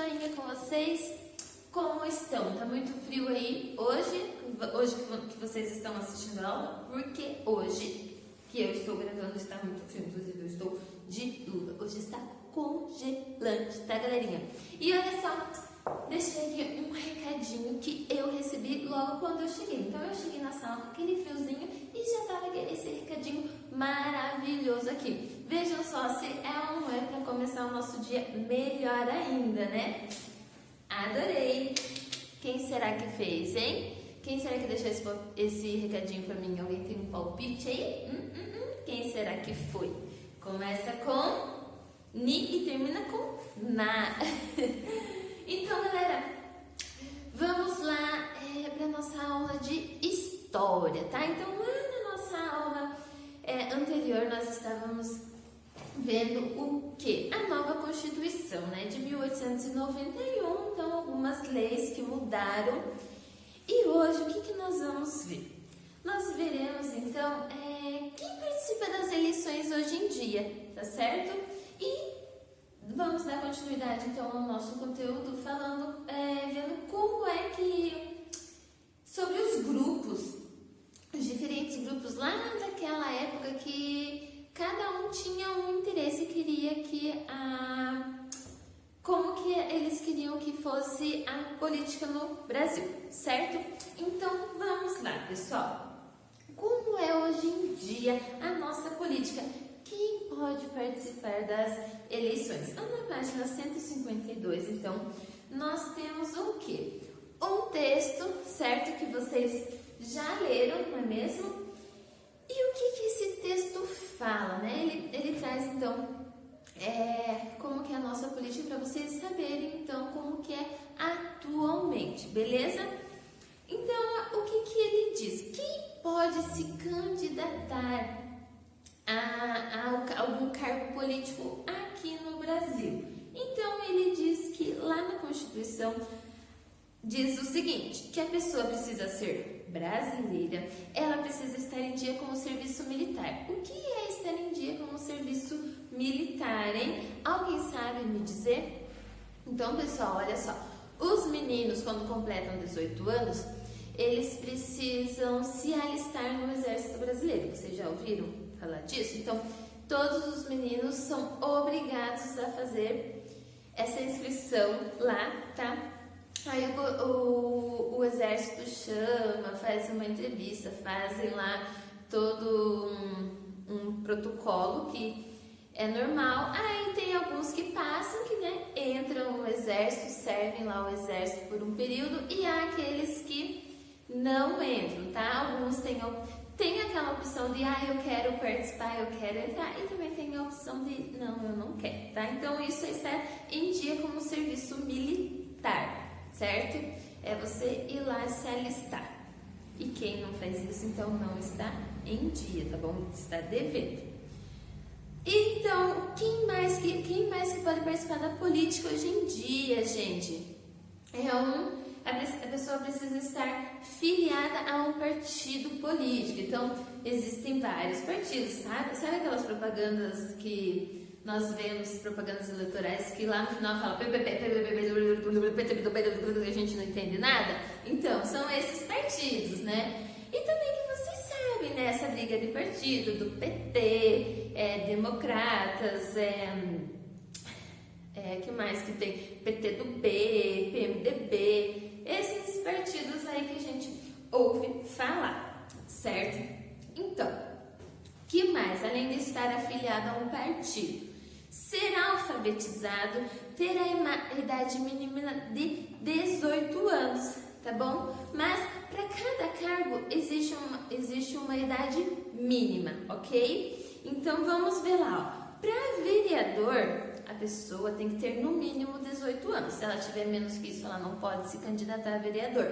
joinha com vocês. Como estão? Tá muito frio aí hoje que vocês estão assistindo a aula? Porque hoje que eu estou gravando está muito frio, inclusive eu estou de luva. Hoje está congelante, tá, galerinha? E olha só, deixei aqui um recadinho que eu recebi logo quando eu cheguei. Então eu cheguei na sala com aquele friozinho e já tava esse recadinho maravilhoso aqui. Vejam só se é ou não é para começar o nosso dia melhor ainda, né? Adorei! Quem será que fez, hein? Quem será que deixou esse recadinho pra mim? Alguém tem um palpite aí? Quem será que foi? Começa com Ni e termina com Na. Então, galera, vamos lá para nossa aula de história, tá? Então, lá na nossa aula anterior, nós estávamos vendo o que? A nova Constituição, né? De 1891, então algumas leis que mudaram. E hoje, o que nós vamos ver? Nós veremos, então, quem participa das eleições hoje em dia, tá certo? E vamos dar continuidade, então, ao nosso conteúdo, falando, vendo como é que, sobre os grupos, os diferentes grupos lá daquela época que cada um tinha um interesse e queria que como que eles queriam que fosse a política no Brasil, certo? Então, vamos lá, pessoal. Como é hoje em dia a nossa política? Quem pode participar das eleições? Na página 152, então, nós temos o quê? Um texto, certo? Que vocês já leram, não é mesmo? E o que esse texto fala, né? Ele traz, então, como que é a nossa política para vocês saberem, então, como que é atualmente, beleza? Então, o que ele diz? Quem pode se candidatar a algum cargo político aqui no Brasil? Então, ele diz que lá na Constituição diz o seguinte, que a pessoa precisa ser brasileira, ela precisa estar em dia com o serviço militar. O que é estar em dia com o serviço militar, hein? Alguém sabe me dizer? Então, pessoal, olha só. Os meninos, quando completam 18 anos, eles precisam se alistar no Exército Brasileiro. Vocês já ouviram falar disso? Então, todos os meninos são obrigados a fazer essa inscrição lá, tá? Aí o exército chama, faz uma entrevista, fazem lá todo um protocolo que é normal. Aí tem alguns que passam, que né, entram no exército, servem lá o exército por um período, e há aqueles que não entram, tá? Alguns têm aquela opção de, eu quero participar, eu quero entrar, e também tem a opção de, não, eu não quero, tá? Então isso está em dia como serviço militar. Certo? É você ir lá se alistar. E quem não faz isso, então, não está em dia, tá bom? Está devendo. Então, quem mais que pode participar da política hoje em dia, gente? A pessoa precisa estar filiada a um partido político. Então, existem vários partidos, sabe? Sabe aquelas propagandas que nós vemos, propagandas eleitorais, que lá no final fala a gente não entende nada? Então, são esses partidos, né? E também que vocês sabem, né? Essa briga de partido, do PT, democratas, que mais que tem? PT do B, PMDB, esses partidos aí que a gente ouve falar, certo? Então, que mais? Além de estar afiliado a um partido, será alfabetizado, terá a idade mínima de 18 anos, tá bom? Mas para cada cargo existe uma idade mínima, ok? Então vamos ver lá, para vereador, a pessoa tem que ter no mínimo 18 anos. Se ela tiver menos que isso, ela não pode se candidatar a vereador.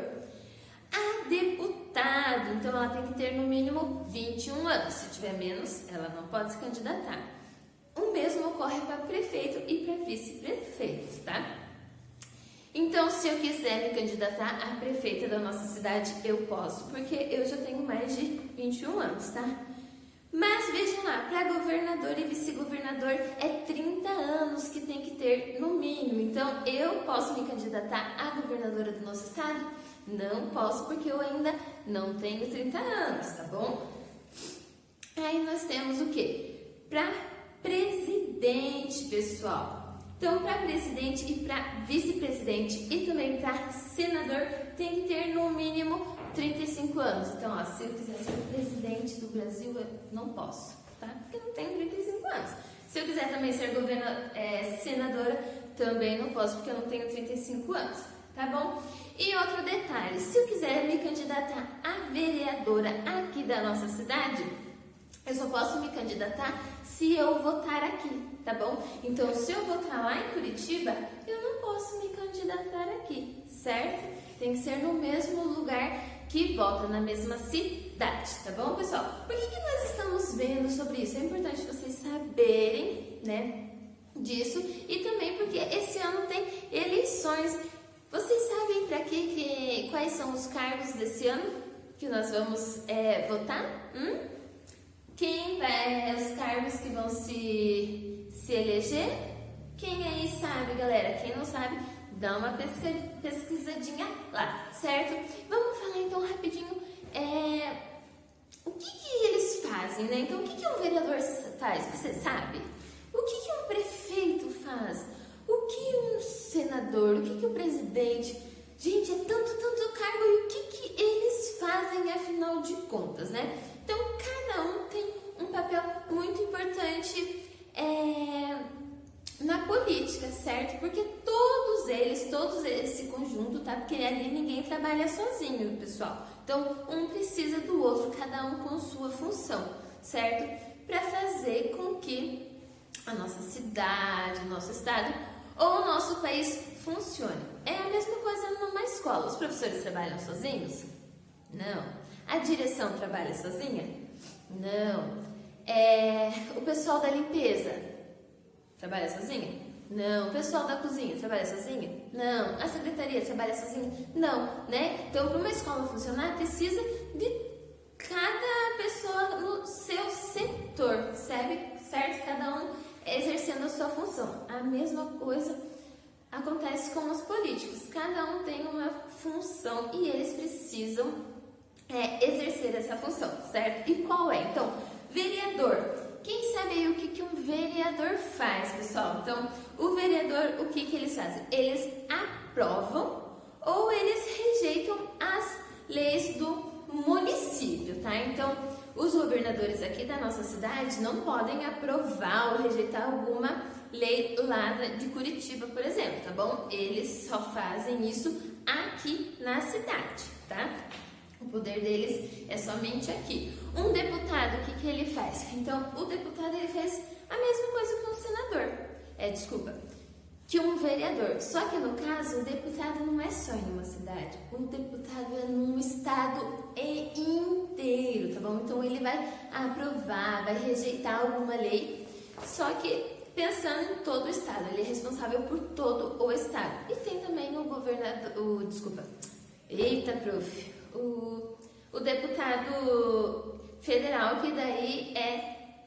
A deputado, então ela tem que ter no mínimo 21 anos. Se tiver menos, ela não pode se candidatar. O mesmo ocorre para prefeito e para vice-prefeito, tá? Então, se eu quiser me candidatar a prefeita da nossa cidade, eu posso, porque eu já tenho mais de 21 anos, tá? Mas veja lá, para governador e vice-governador é 30 anos que tem que ter no mínimo. Então, eu posso me candidatar a governadora do nosso estado? Não posso, porque eu ainda não tenho 30 anos, tá bom? Aí nós temos o quê? Para presidente, pessoal. Então, para presidente e para vice-presidente e também para senador, tem que ter no mínimo 35 anos. Então, ó, se eu quiser ser presidente do Brasil, eu não posso, tá? Porque eu não tenho 35 anos. Se eu quiser também ser senadora, também não posso, porque eu não tenho 35 anos, tá bom? E outro detalhe, se eu quiser me candidatar a vereadora aqui da nossa cidade, eu só posso me candidatar se eu votar aqui, tá bom? Então, se eu votar lá em Curitiba, eu não posso me candidatar aqui, certo? Tem que ser no mesmo lugar que vota, na mesma cidade, tá bom, pessoal? Por que nós estamos vendo sobre isso? É importante vocês saberem, né, disso, e também porque esse ano tem eleições. Vocês sabem para quais são os cargos desse ano que nós vamos votar? Quem vai, os cargos que vão se eleger? Quem aí sabe, galera? Quem não sabe, dá uma pesquisadinha lá, certo? Vamos falar então rapidinho o que eles fazem, né? Então, o que um vereador faz? Você sabe? O que um prefeito faz? O que um senador? O que o presidente? Gente, é tanto cargo, e o que eles fazem, afinal de contas, né? Então, cada um tem um papel muito importante na política, certo? Porque todos eles, esse conjunto, tá? Porque ali ninguém trabalha sozinho, pessoal. Então, um precisa do outro, cada um com sua função, certo? Para fazer com que a nossa cidade, o nosso estado ou o nosso país funcione. É a mesma coisa numa escola. Os professores trabalham sozinhos? Não. A direção trabalha sozinha? Não. O pessoal da limpeza trabalha sozinha? Não. O pessoal da cozinha trabalha sozinha? Não. A secretaria trabalha sozinha? Não, né? Então, para uma escola funcionar, precisa de cada pessoa no seu setor, certo? Cada um exercendo a sua função. A mesma coisa acontece com os políticos. Cada um tem uma função e eles precisam exercer essa função, certo? E qual é? Então, vereador. Quem sabe aí o que um vereador faz, pessoal? Então, o vereador, o que eles fazem? Eles aprovam ou eles rejeitam as leis do município, tá? Então, os governadores aqui da nossa cidade não podem aprovar ou rejeitar alguma lei lá de Curitiba, por exemplo, tá bom? Eles só fazem isso aqui na cidade, tá? O poder deles é somente aqui. Um deputado, o que ele faz? Então, o deputado ele faz a mesma coisa que um senador. Que um vereador. Só que no caso, o deputado não é só em uma cidade. O deputado é num estado inteiro, tá bom? Então, ele vai aprovar, vai rejeitar alguma lei. Só que pensando em todo o estado, ele é responsável por todo o estado. E tem também o governador, o deputado federal, que daí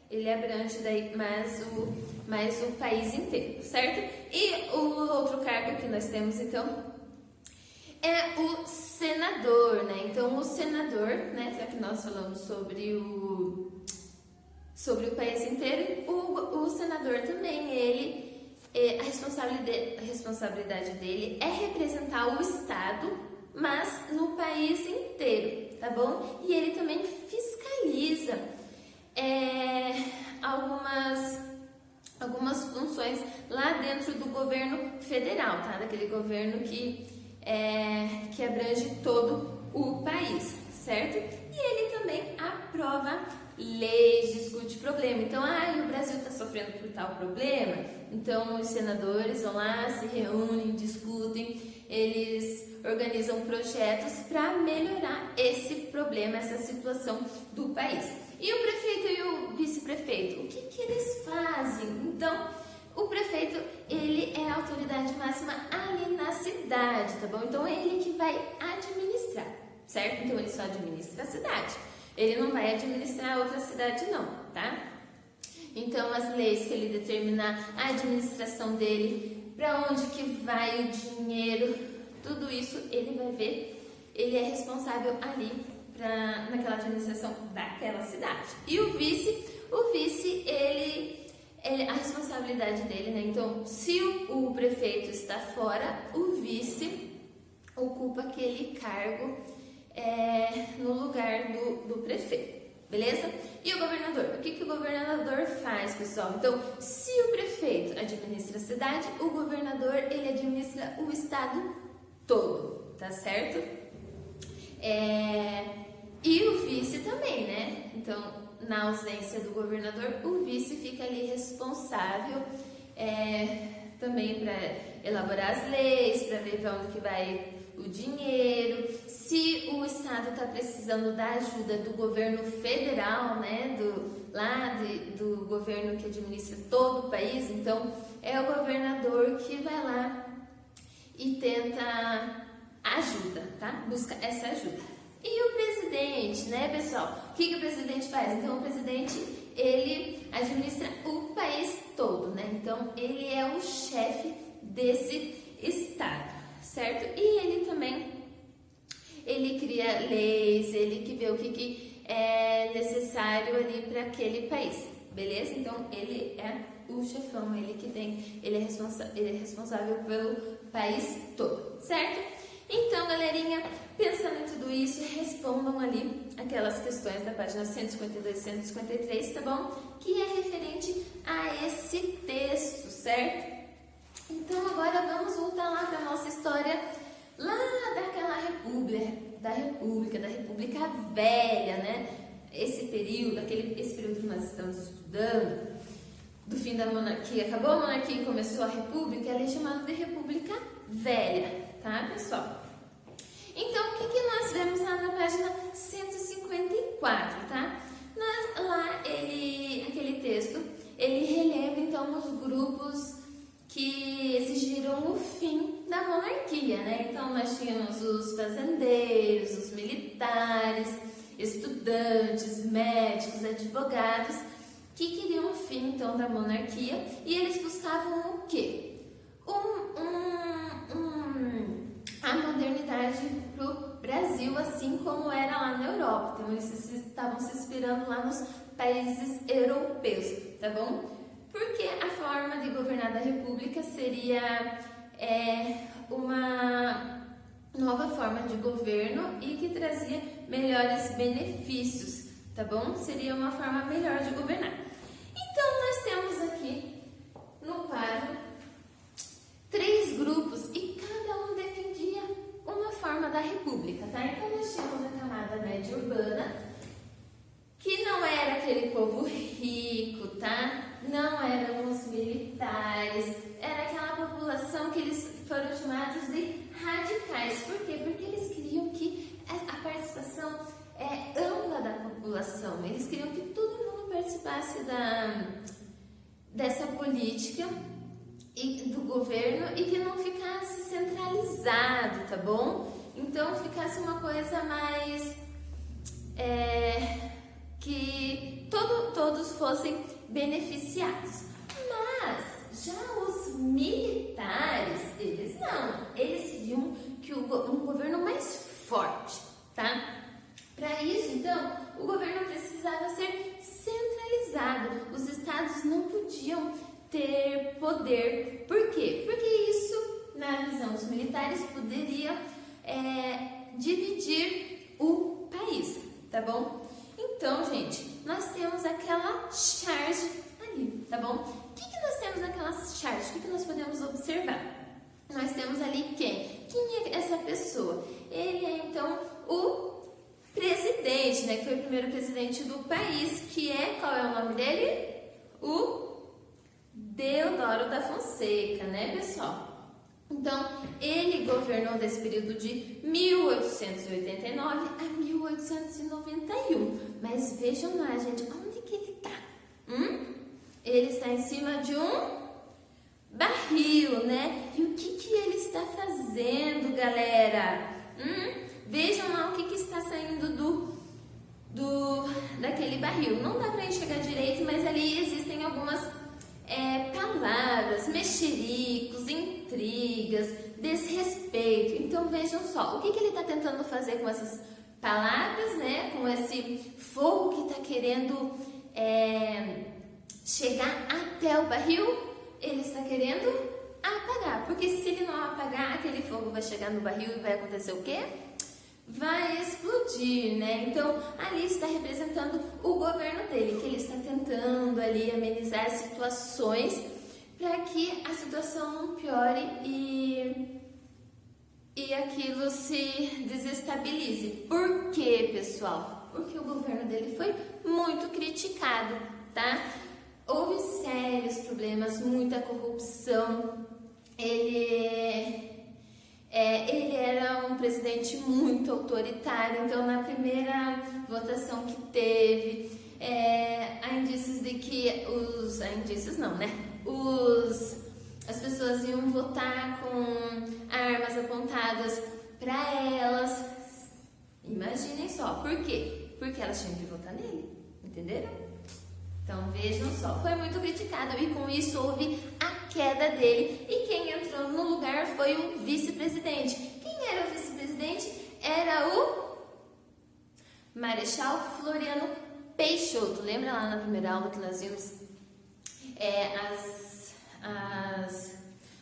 ele abrange daí mais o país inteiro, certo? E o outro cargo que nós temos, então, é o senador, né? Então, o senador, né, já que nós falamos sobre o país inteiro, o senador também, a responsabilidade dele é representar o estado, mas no país inteiro, tá bom? E ele também fiscaliza algumas funções lá dentro do governo federal, tá? Daquele governo que abrange todo o país, certo? E ele também aprova leis, discute problema. Então, o Brasil está sofrendo por tal problema, então os senadores vão lá, se reúnem, discutem, eles organizam projetos para melhorar esse problema, essa situação do país. E o prefeito e o vice-prefeito, o que eles fazem? Então, o prefeito, ele é a autoridade máxima ali na cidade, tá bom? Então, ele que vai administrar, certo? Então, ele só administra a cidade. Ele não vai administrar outra cidade, não, tá? Então, as leis que ele determinar, a administração dele, para onde que vai o dinheiro, tudo isso ele vai ver. Ele é responsável ali naquela administração daquela cidade. E o vice, a responsabilidade dele, né? Então, se o prefeito está fora, o vice ocupa aquele cargo no lugar do prefeito, beleza? E o governador? O que o governador faz, pessoal? Então, se o prefeito administra a cidade, o governador, ele administra o estado todo, tá certo? E o vice também, né? Então, na ausência do governador, o vice fica ali responsável também para elaborar as leis, para ver para onde que vai o dinheiro. Se o estado está precisando da ajuda do governo federal, né, do governo que administra todo o país, então é o governador que vai lá e tenta ajuda, tá? Busca essa ajuda. E o presidente, né, pessoal? O que o presidente faz? Então, o presidente, ele administra o país todo, né? Então, ele é o chefe desse estado, certo? E ele também, ele cria leis, ele que vê o que é necessário ali para aquele país, beleza? Então, ele é o chefão, ele é responsável pelo país todo, certo? Então, galerinha, pensando em tudo isso, respondam ali aquelas questões da página 152 e 153, tá bom? Que é referente a esse texto, certo? Então, agora vamos voltar lá para a nossa história, lá daquela República Velha, né? Esse período que nós estamos estudando, do fim da monarquia, acabou a monarquia e começou a República, ela é chamada de República Velha. Tá, pessoal? Então, o que nós vemos lá na página 154, tá? Aquele texto, ele relembra, então, os grupos que exigiram o fim da monarquia, né? Então, nós tínhamos os fazendeiros, os militares, estudantes, médicos, advogados, que queriam o fim, então, da monarquia, e eles buscavam o quê? A modernidade para o Brasil, assim como era lá na Europa. Então, eles estavam se inspirando lá nos países europeus, tá bom? Porque a forma de governar da República seria uma nova forma de governo e que trazia melhores benefícios, tá bom? Seria uma forma melhor de governar. Então, nós temos aqui no quadro 3 grupos e cada um defendia uma forma da república, tá? Então, nós tínhamos a camada média urbana, que não era aquele povo rico, tá? Não eram os militares, era aquela população que eles foram chamados de radicais. Por quê? Porque eles queriam que a participação ampla da população, eles queriam que todo mundo participasse dessa política e do governo e que não ficasse centralizado, tá bom? Então ficasse uma coisa mais que todos fossem beneficiados. Mas já os militares, eles não, eles queriam que um governo mais forte, tá? Para isso, então, o governo precisava ser centralizado. Os estados não podiam ter poder. Por quê? Porque isso, na visão dos militares, poderia dividir o país, tá bom? Então, gente, nós temos aquela charge ali, tá bom? O que nós temos naquela charge? O que nós podemos observar? Nós temos ali quem? Quem é essa pessoa? Ele é, então, o presidente, né? Que foi o primeiro presidente do país, que é, qual é o nome dele? O Deodoro da Fonseca, né, pessoal? Então, ele governou desse período de 1889 a 1891. Mas vejam lá, gente, onde que ele está? Ele está em cima de um barril, né? E o que ele está fazendo, galera? Vejam lá o que está saindo daquele barril. Não dá para enxergar direito, mas ali existem algumas palavras, mexericos, intrigas, desrespeito. Então vejam só, o que ele está tentando fazer com essas palavras, né? Com esse fogo que está querendo chegar até o barril, ele está querendo apagar. Porque se ele não apagar, aquele fogo vai chegar no barril e vai acontecer o quê? Vai explodir, né? Então, ali está representando o governo dele, que ele está tentando ali amenizar situações para que a situação não piore e aquilo se desestabilize. Por quê, pessoal? Porque o governo dele foi muito criticado, tá? Houve sérios problemas, muita corrupção. Ele era um presidente muito autoritário, então na primeira votação que teve, há indícios de que as pessoas iam votar com armas apontadas para elas. Imaginem só, por quê? Porque elas tinham que votar nele, entenderam? Então vejam só, foi muito criticado e com isso houve a queda dele e quem entrou no lugar foi o vice-presidente. Quem era o vice-presidente? Era o Marechal Floriano Peixoto. Lembra lá na primeira aula que nós vimos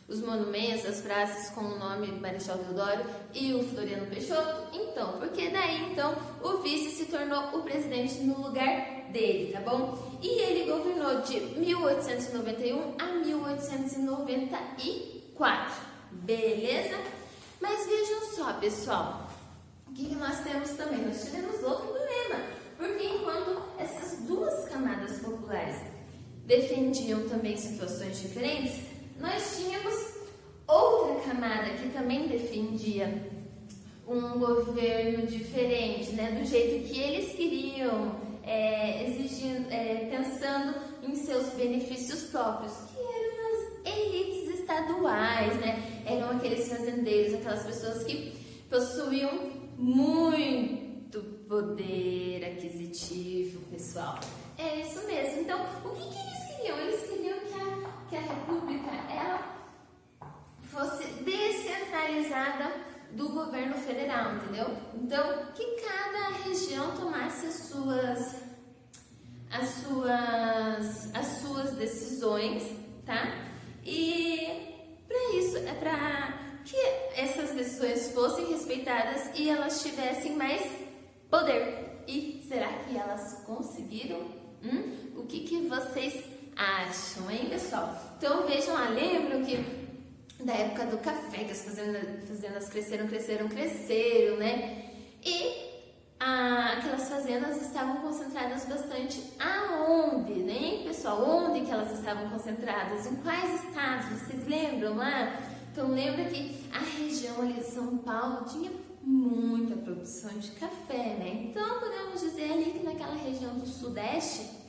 os monumentos, as praças com o nome Marechal Deodoro e o Floriano Peixoto? Então, porque daí então o vice se tornou o presidente no lugar dele, tá bom? E ele governou de 1891 a 1894, beleza? Mas vejam só, pessoal, o que nós temos também? Nós tivemos outro problema, porque enquanto essas duas camadas populares defendiam também situações diferentes, nós tínhamos outra camada que também defendia um governo diferente, né? Do jeito que eles queriam, pensando em seus benefícios próprios, que eram as elites estaduais, né? Eram aqueles fazendeiros, aquelas pessoas que possuíam muito poder aquisitivo, pessoal. É isso mesmo. Então, o que eles queriam? Eles queriam que a república ela fosse descentralizada do governo federal, entendeu? Então, que cada região tomasse as suas decisões, tá? E para isso, para que essas decisões fossem respeitadas e elas tivessem mais poder. E será que elas conseguiram? O que vocês acham, hein, pessoal? Então, vejam lá, lembram que da época do café, que as fazendas cresceram, né? E aquelas fazendas estavam concentradas bastante aonde, né, pessoal? Onde que elas estavam concentradas? Em quais estados? Vocês lembram lá? Então, lembra que a região ali de São Paulo tinha muita produção de café, né? Então, podemos dizer ali que naquela região do Sudeste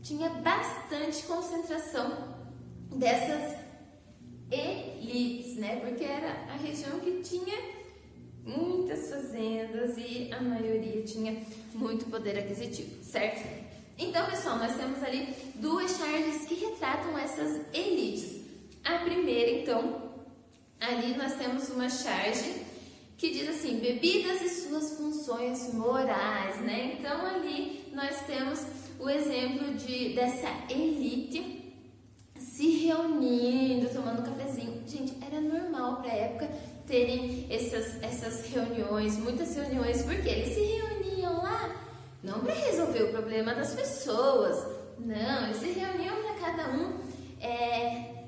tinha bastante concentração dessas elites, né? Porque era a região que tinha muitas fazendas e a maioria tinha muito poder aquisitivo, certo? Então, pessoal, nós temos ali duas charges que retratam essas elites. A primeira, então, ali nós temos uma charge que diz assim, bebidas e suas funções morais, né? Então, ali nós temos o exemplo dessa elite se reunindo, tomando cafezinho. Gente, era normal para a época terem essas reuniões, muitas reuniões, porque eles se reuniam lá não para resolver o problema das pessoas, não, eles se reuniam para cada um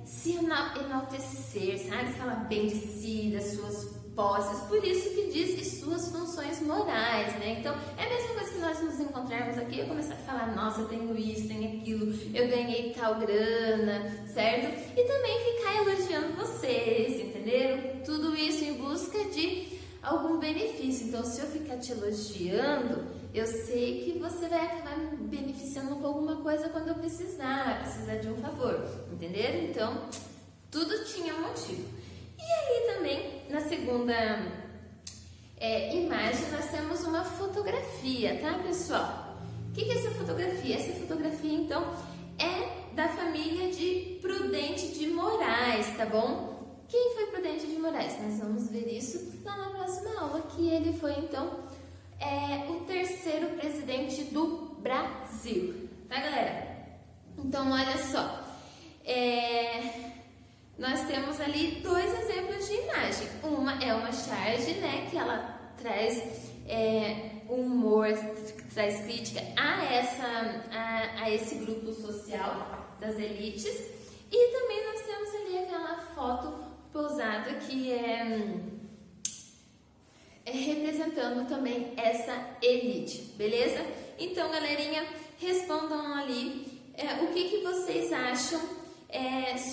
se enaltecer, sabe? Falar bem de si, das suas posses, por isso que diz e suas funções morais, né? Então, é a mesma coisa que nós nos encontrarmos aqui, eu começar a falar, nossa, eu tenho isso, tenho aquilo, eu ganhei tal grana, certo? E também ficar elogiando vocês, entenderam? Tudo isso em busca de algum benefício. Então, se eu ficar te elogiando, eu sei que você vai acabar me beneficiando com alguma coisa quando eu precisar de um favor, entenderam? Então, tudo tinha um motivo. E ali também, na segunda imagem, nós temos uma fotografia, tá, pessoal? O que é essa fotografia? Essa fotografia, então, é da família de Prudente de Moraes, tá bom? Quem foi Prudente de Moraes? Nós vamos ver isso lá na próxima aula, que ele foi, então, o terceiro presidente do Brasil, tá, galera? Então, olha só, nós temos ali dois exemplos de imagem. Uma é uma charge, né, que ela traz humor, traz crítica a esse grupo social das elites. E também nós temos ali aquela foto posada que é representando também essa elite, beleza? Então, galerinha, respondam ali o que vocês acham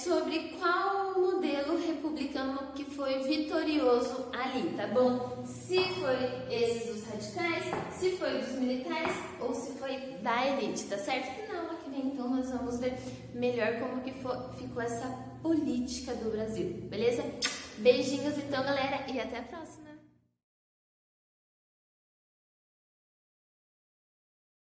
sobre qual modelo republicano que foi vitorioso ali, tá bom? Se foi esses dos radicais, se foi dos militares ou se foi da elite, tá certo? E na aula que vem, então, nós vamos ver melhor como que ficou essa política do Brasil, beleza? Beijinhos, então, galera, e até a próxima!